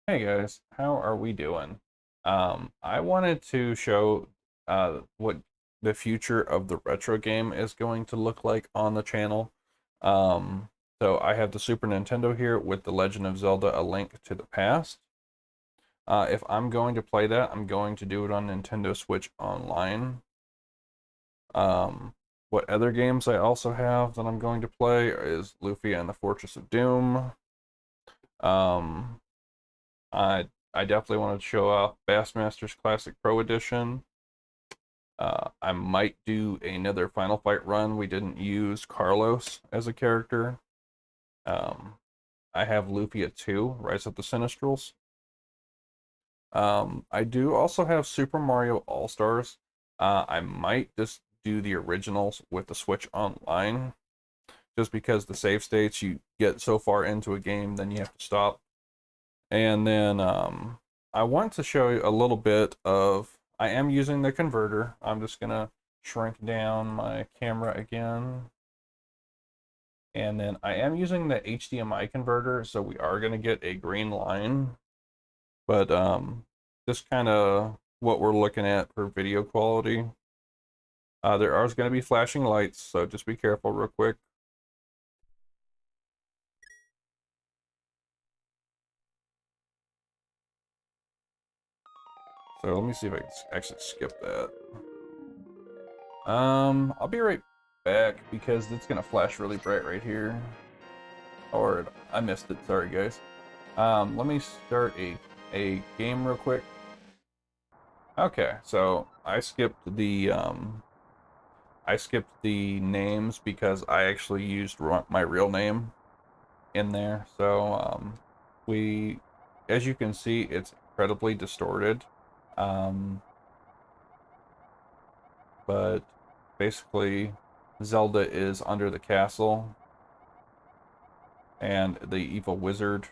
Hey guys, how are we doing? I wanted to show what the future of the retro game is going to look like on the channel. Um, so I have the Super Nintendo here with The Legend of Zelda: A Link to the Past. If I'm going to play that, I'm going to do it on Nintendo Switch Online. Um, what other games I also have that I'm going to play is Lufia and the Fortress of Doom. Um, I definitely want to show off Bassmasters Classic Pro Edition. I might do another Final Fight run. We didn't use Carlos as a character. Um, I have Lufia 2, Rise of the Sinistrals. I do also have Super Mario All Stars. I might just do the originals with the Switch Online, just because the save states you get so far into a game, then you have to stop. And then I want to show you a little bit of, I am using the converter. I'm just gonna shrink down my camera again. And then I am using the HDMI converter, so we are gonna get a green line. But just kind of what we're looking at for video quality. There are gonna be flashing lights, so just be careful real quick. So let me see if I can actually skip that. I'll be right back because it's gonna flash really bright right here. Or I missed it. Sorry, guys. Let me start a game real quick. Okay, so I skipped the names because I actually used my real name in there. So we, as you can see, it's incredibly distorted. Um, but basically, Zelda is under the castle, and the evil wizard.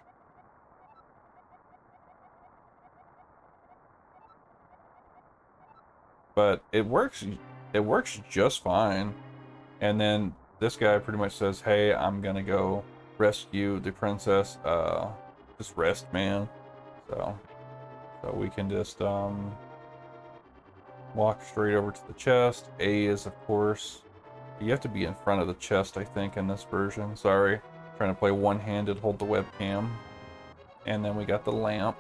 But it works just fine. And then this guy pretty much says, "Hey, I'm gonna go rescue the princess. Just rest, man." So we can just walk straight over to the chest. A is, of course, you have to be in front of the chest, I think, in this version. Sorry, trying to play one-handed, hold the webcam. And then we got the lamp.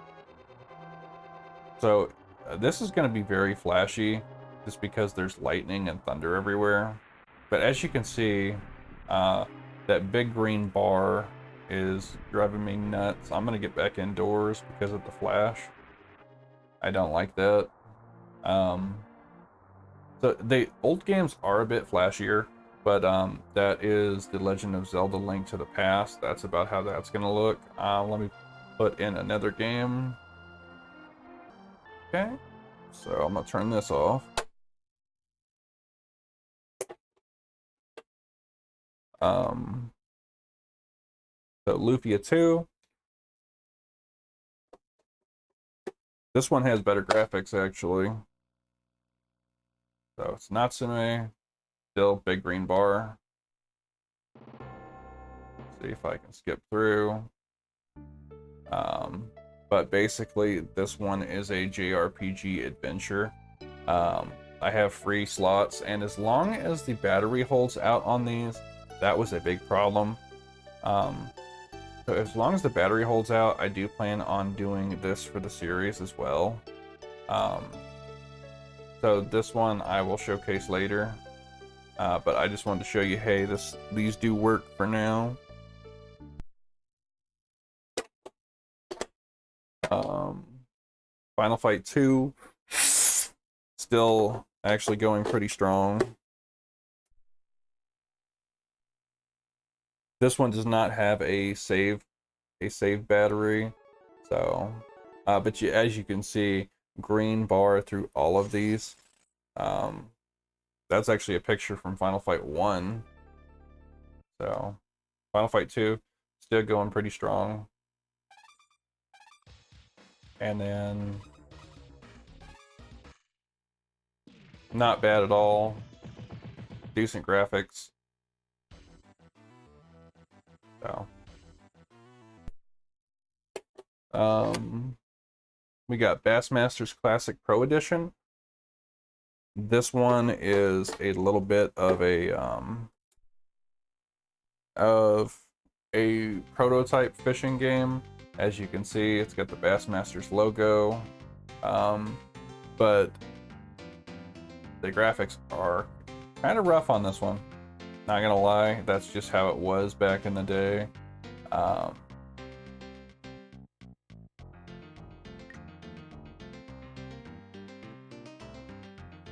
So this is going to be very flashy just because there's lightning and thunder everywhere. But as you can see, uh, that big green bar is driving me nuts. I'm going to get back indoors because of the flash. I don't like that. Um, so the old games are a bit flashier, but that is The Legend of Zelda: Link to the Past. That's about how that's going to look. Let me put in another game. Okay, so I'm gonna turn this off. Um, so Lufia 2. This one has better graphics actually. So it's Natsume, still big green bar. See if I can skip through. Um, but basically, this one is a JRPG adventure. I have free slots, and as long as the battery holds out on these, that was a big problem. Um, so as long as the battery holds out, I do plan on doing this for the series as well. Um, so this one I will showcase later. But I just wanted to show you, hey, these do work for now. Um, Final Fight 2, still actually going pretty strong. This one does not have a save battery, so but as you can see, green bar through all of these. Um, that's actually a picture from Final Fight 1. So Final Fight 2 still going pretty strong. And then not bad at all. Decent graphics. So We got Bassmasters Classic Pro Edition. This one is a little bit of a prototype fishing game. As you can see, it's got the Bassmasters logo, but the graphics are kind of rough on this one. Not gonna lie, that's just how it was back in the day.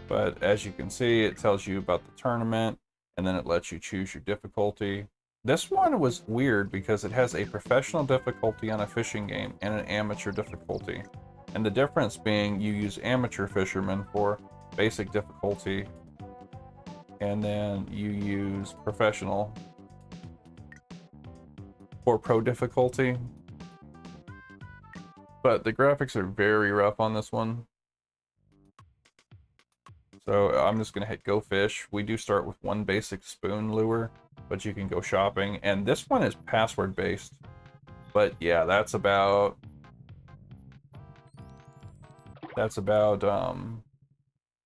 But as you can see, it tells you about the tournament, and then it lets you choose your difficulty. This one was weird because it has a professional difficulty on a fishing game and an amateur difficulty. And the difference being you use amateur fishermen for basic difficulty, and then you use professional for pro difficulty. But the graphics are very rough on this one. So I'm just gonna hit go fish. We do start with one basic spoon lure, but you can go shopping. And this one is password based. But yeah, that's about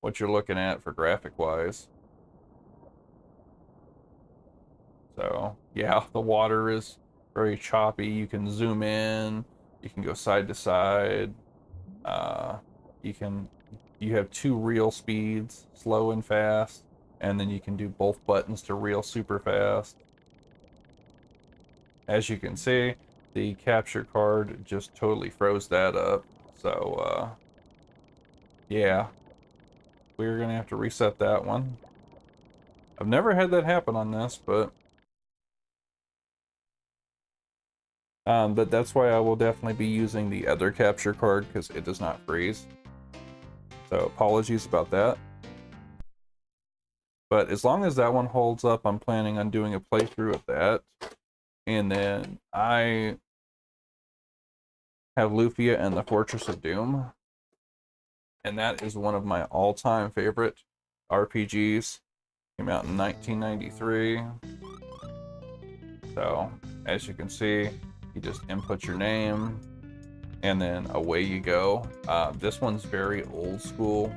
what you're looking at for graphic wise. So yeah, the water is very choppy. You can zoom in, you can go side to side. You have two reel speeds, slow and fast, and then you can do both buttons to reel super fast. As you can see, the capture card just totally froze that up. So yeah, we're gonna have to reset that one. I've never had that happen on this, but that's why I will definitely be using the other capture card because it does not freeze. So apologies about that. But as long as that one holds up, I'm planning on doing a playthrough of that. And then I have Lufia and the Fortress of Doom. And that is one of my all-time favorite RPGs. Came out in 1993. So, as you can see, you just input your name, and then away you go. This one's very old school.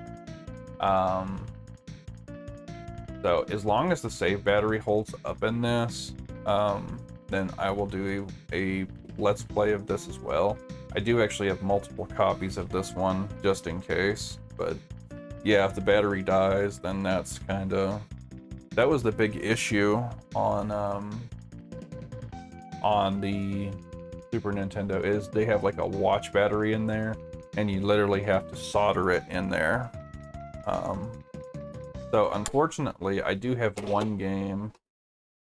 So as long as the save battery holds up in this, then I will do a let's play of this as well. I do actually have multiple copies of this one just in case, but yeah, if the battery dies, then that's that was the big issue on the Super Nintendo, is they have like a watch battery in there, and you literally have to solder it in there. So unfortunately, I do have one game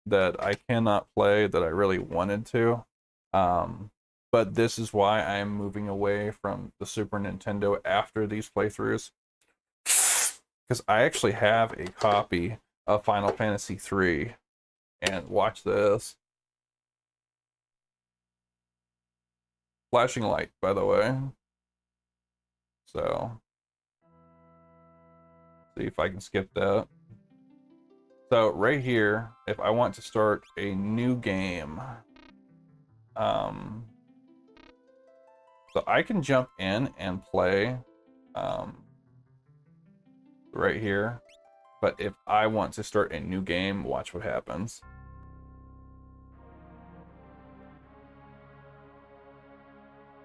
that I cannot play that I really wanted to. But this is why I am moving away from the Super Nintendo after these playthroughs. Because I actually have a copy of Final Fantasy III. And watch this. Flashing light, by the way. So, see if I can skip that. So right here, if I want to start a new game, so I can jump in and play right here. But if I want to start a new game, watch what happens.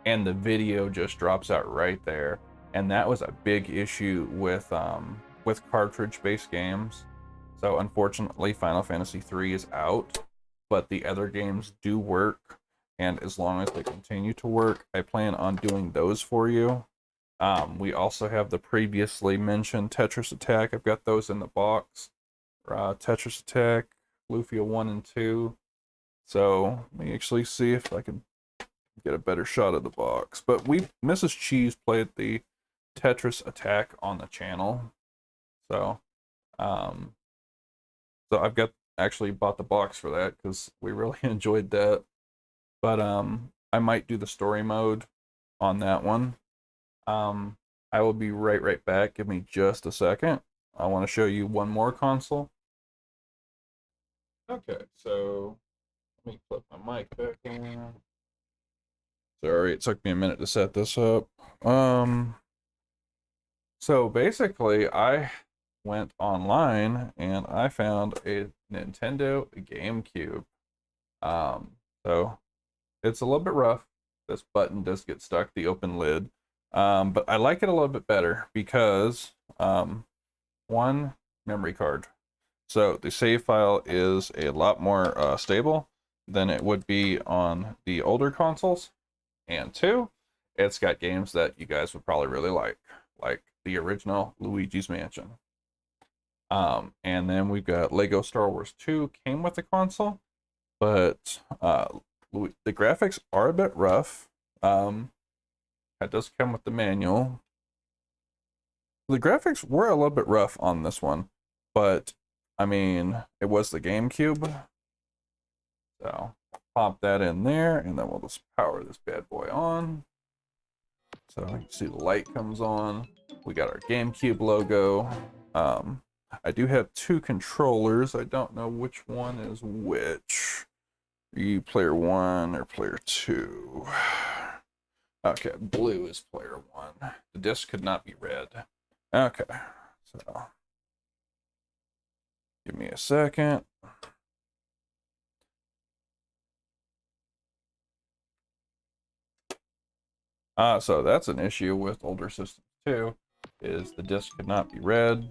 And the video just drops out right there. And that was a big issue with cartridge-based games. So unfortunately, Final Fantasy III is out, but the other games do work. And as long as they continue to work, I plan on doing those for you. We also have the previously mentioned Tetris Attack. I've got those in the box. Tetris Attack, Lufia 1 and 2. So let me actually see if I can get a better shot of the box. But Mrs. Cheese played the Tetris Attack on the channel. So, I've actually bought the box for that because we really enjoyed that. But I might do the story mode on that one. I will be right back. Give me just a second. I want to show you one more console. Okay, so let me flip my mic back on. Sorry, it took me a minute to set this up. So basically, I went online and I found a Nintendo GameCube. Um, so it's a little bit rough. This button does get stuck, the open lid. But I like it a little bit better because one, memory card. So the save file is a lot more stable than it would be on the older consoles. And two, it's got games that you guys would probably really like the original Luigi's Mansion. And then we've got Lego Star Wars 2 came with the console, but the graphics are a bit rough. It does come with the manual. The graphics were a little bit rough on this one, but I mean, it was the GameCube. So pop that in there, and then we'll just power this bad boy on. So you see the light comes on. We got our GameCube logo. I do have two controllers. I don't know which one is which. Are you player one or player two? Okay, blue is player one. The disc could not be red. Okay, so give me a second. So that's an issue with older systems too, is the disc could not be read.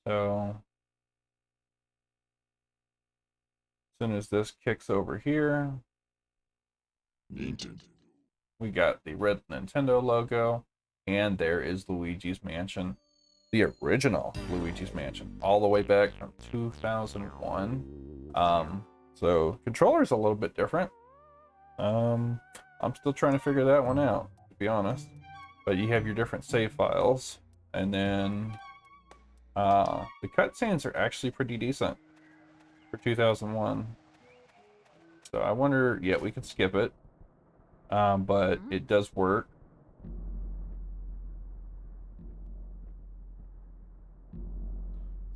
So as soon as this kicks over here, Nintendo. we got the red Nintendo logo, and there is Luigi's Mansion, the original Luigi's Mansion, all the way back from 2001. So controller's a little bit different. I'm still trying to figure that one out, to be honest. But you have your different save files, and then the cutscenes are actually pretty decent for 2001. So I wonder, yeah, we could skip it, but it does work.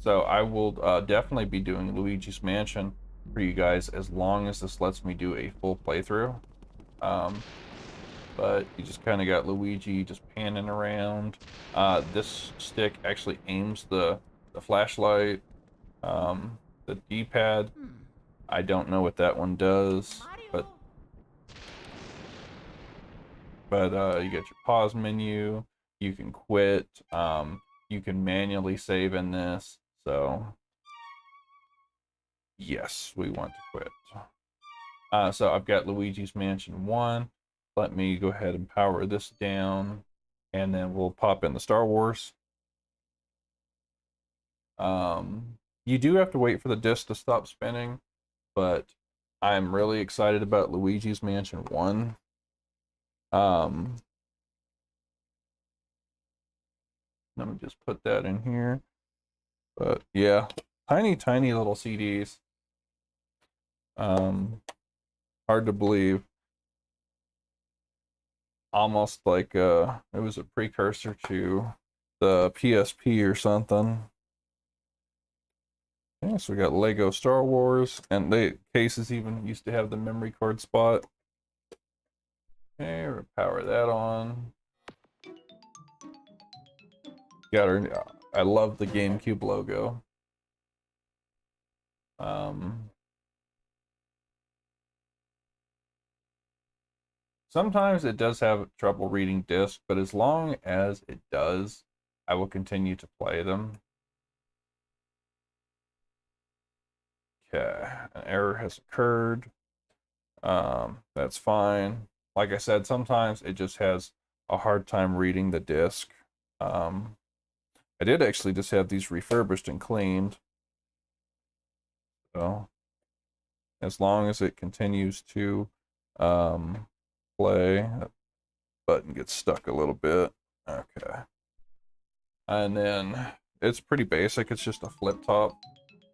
So I will definitely be doing Luigi's Mansion for you guys as long as this lets me do a full playthrough. But you just kind of got Luigi just panning around. This stick actually aims the flashlight. The D-pad, I don't know what that one does, but you get your pause menu. You can quit. You can manually save in this. So yes, we want to quit. So I've got Luigi's Mansion 1. Let me go ahead and power this down, and then we'll pop in the Star Wars. You do have to wait for the disc to stop spinning, but I'm really excited about Luigi's Mansion 1. Let me just put that in here. But yeah, tiny little CDs. Hard to believe. Almost like it was a precursor to the PSP or something. Yeah, so we got Lego Star Wars, and the cases even used to have the memory card spot. Okay, we'll power that on. Got our, I love the GameCube logo. Sometimes it does have trouble reading disc, but as long as it does, I will continue to play them. Okay, an error has occurred. That's fine. Like I said, sometimes it just has a hard time reading the disc. I did actually just have these refurbished and cleaned. So as long as it continues to play, that button gets stuck a little bit. Okay. And then it's pretty basic. It's just a flip top,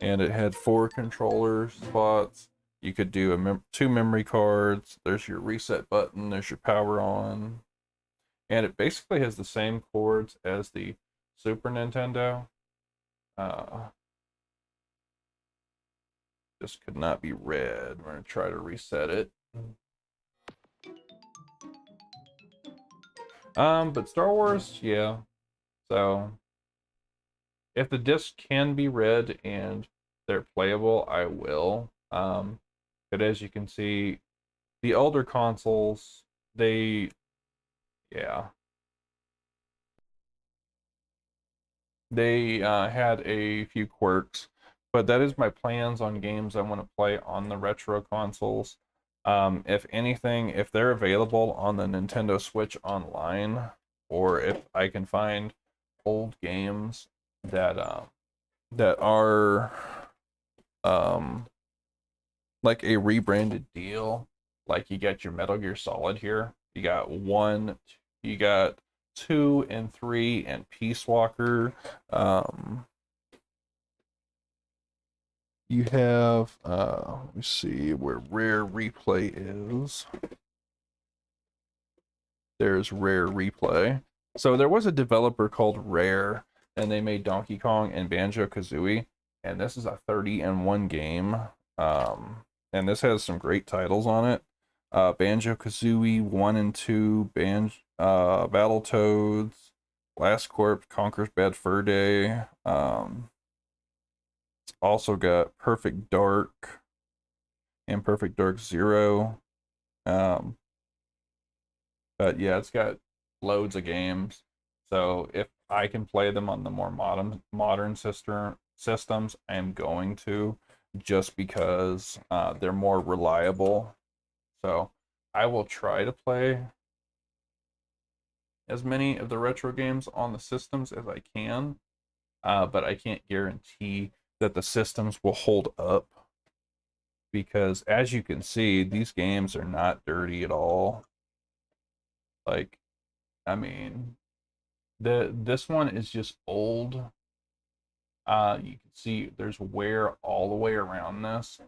and it had 4 controller spots. You could do 2 memory cards. There's your reset button. There's your power on. And it basically has the same chords as the Super Nintendo. This could not be read. We're gonna try to reset it. But Star Wars, yeah. So if the disc can be read and they're playable, I will. But as you can see, the older consoles, they, yeah, they had a few quirks, but that is my plans on games I want to play on the retro consoles. If anything, if they're available on the Nintendo Switch Online, or if I can find old games that that are um like a rebranded deal, like you get your Metal Gear Solid here. You got one, you got 2 and 3 and Peace Walker. You have let me see where Rare Replay is. There's Rare Replay. So there was a developer called Rare, and they made Donkey Kong and Banjo-Kazooie, and this is a 30-in-1 game. And this has some great titles on it. Banjo-Kazooie 1 and 2, Battletoads, Last Corps Conquers Bad Fur Day. It's also got Perfect Dark and Perfect Dark Zero. Um, but yeah, it's got loads of games. So if I can play them on the more modern systems, I am going to, just because they're more reliable. So I will try to play as many of the retro games on the systems as I can, but I can't guarantee that the systems will hold up, because as you can see, these games are not dirty at all. Like, I mean, this one is just old. You can see there's wear all the way around this.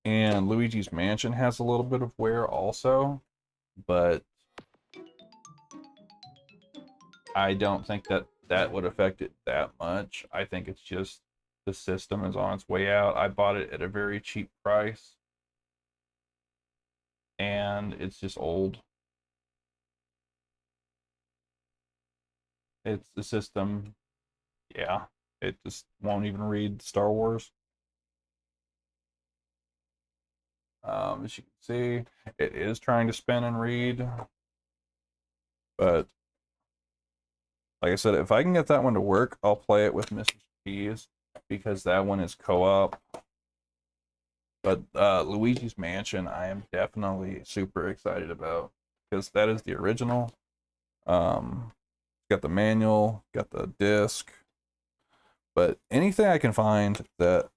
And Luigi's Mansion has a little bit of wear also, but I don't think that that would affect it that much. I think it's just the system is on its way out. I bought it at a very cheap price, and it's just old. It's the system, yeah. It just won't even read Star Wars. As you can see, it is trying to spin and read, but like I said, if I can get that one to work, I'll play it with Mrs. Cheese, because that one is co-op. But Luigi's Mansion, I am definitely super excited about, because that is the original. Got the manual, got the disc, but anything I can find that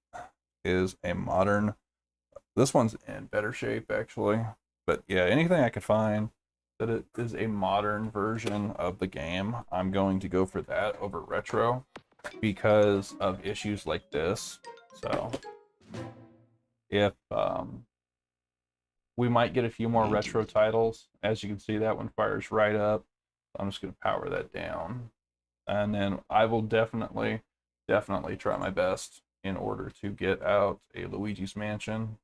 is a modern, this one's in better shape actually, but yeah, anything I can find that it is a modern version of the game, I'm going to go for that over retro, because of issues like this. So if we might get a few more retro titles. As you can see, that one fires right up. I'm just going to power that down, and then I will definitely try my best in order to get out a Luigi's Mansion.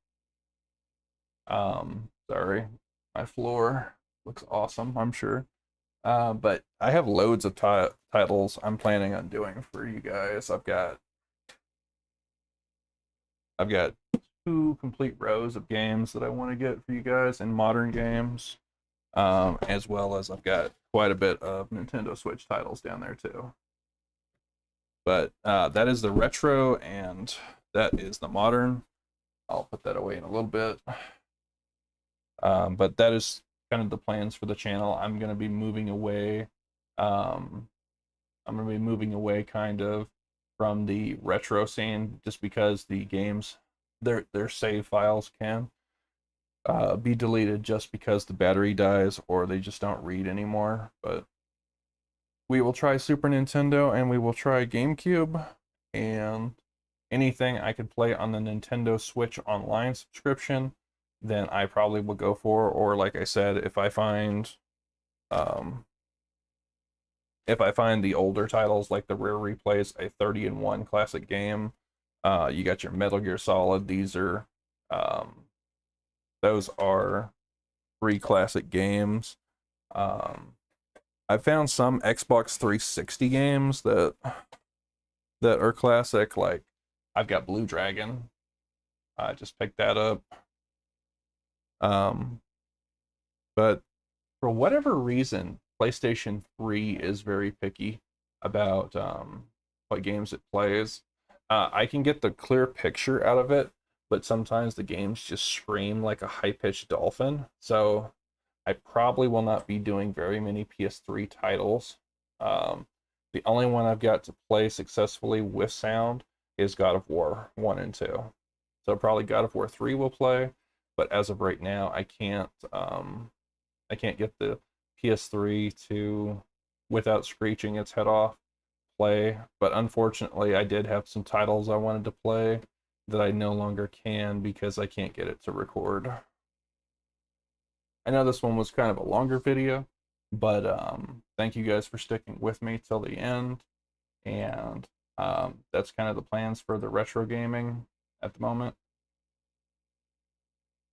Sorry, my floor looks awesome, I'm sure. But I have loads of titles I'm planning on doing for you guys. I've got 2 complete rows of games that I want to get for you guys in modern games, as well as I've got quite a bit of Nintendo Switch titles down there too. But that is the retro, and that is the modern. I'll put that away in a little bit. But that is kind of the plans for the channel. I'm going to be moving away. I'm going to be moving away kind of from the retro scene, just because the games, their save files can be deleted just because the battery dies or they just don't read anymore. But we will try Super Nintendo, and we will try GameCube, and anything I could play on the Nintendo Switch Online subscription, then I probably will go for. Or like I said, if I find the older titles like the Rare Replays, a 30-in-1 classic game, You got your Metal Gear Solid. Um, those are three classic games. Um, I found some Xbox 360 games that are classic. Like I've got Blue Dragon. I just picked that up. Um, but for whatever reason, PlayStation 3 is very picky about what games it plays. I can get the clear picture out of it, but sometimes the games just scream like a high pitched dolphin. So I probably will not be doing very many PS3 titles. Um, the only one I've got to play successfully with sound is God of War 1 and 2. So probably God of War 3 will play, but as of right now, I can't get the PS3 to, without screeching its head off, play. But unfortunately, I did have some titles I wanted to play that I no longer can because I can't get it to record. I know this one was kind of a longer video, but thank you guys for sticking with me till the end. And that's kind of the plans for the retro gaming at the moment.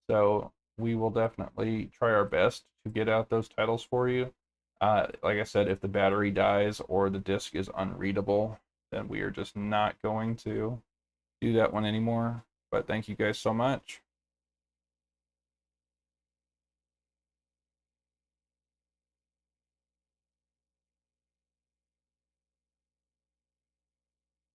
So we will definitely try our best to get out those titles for you. Like I said, if the battery dies or the disc is unreadable, then we are just not going to do that one anymore. But thank you guys so much.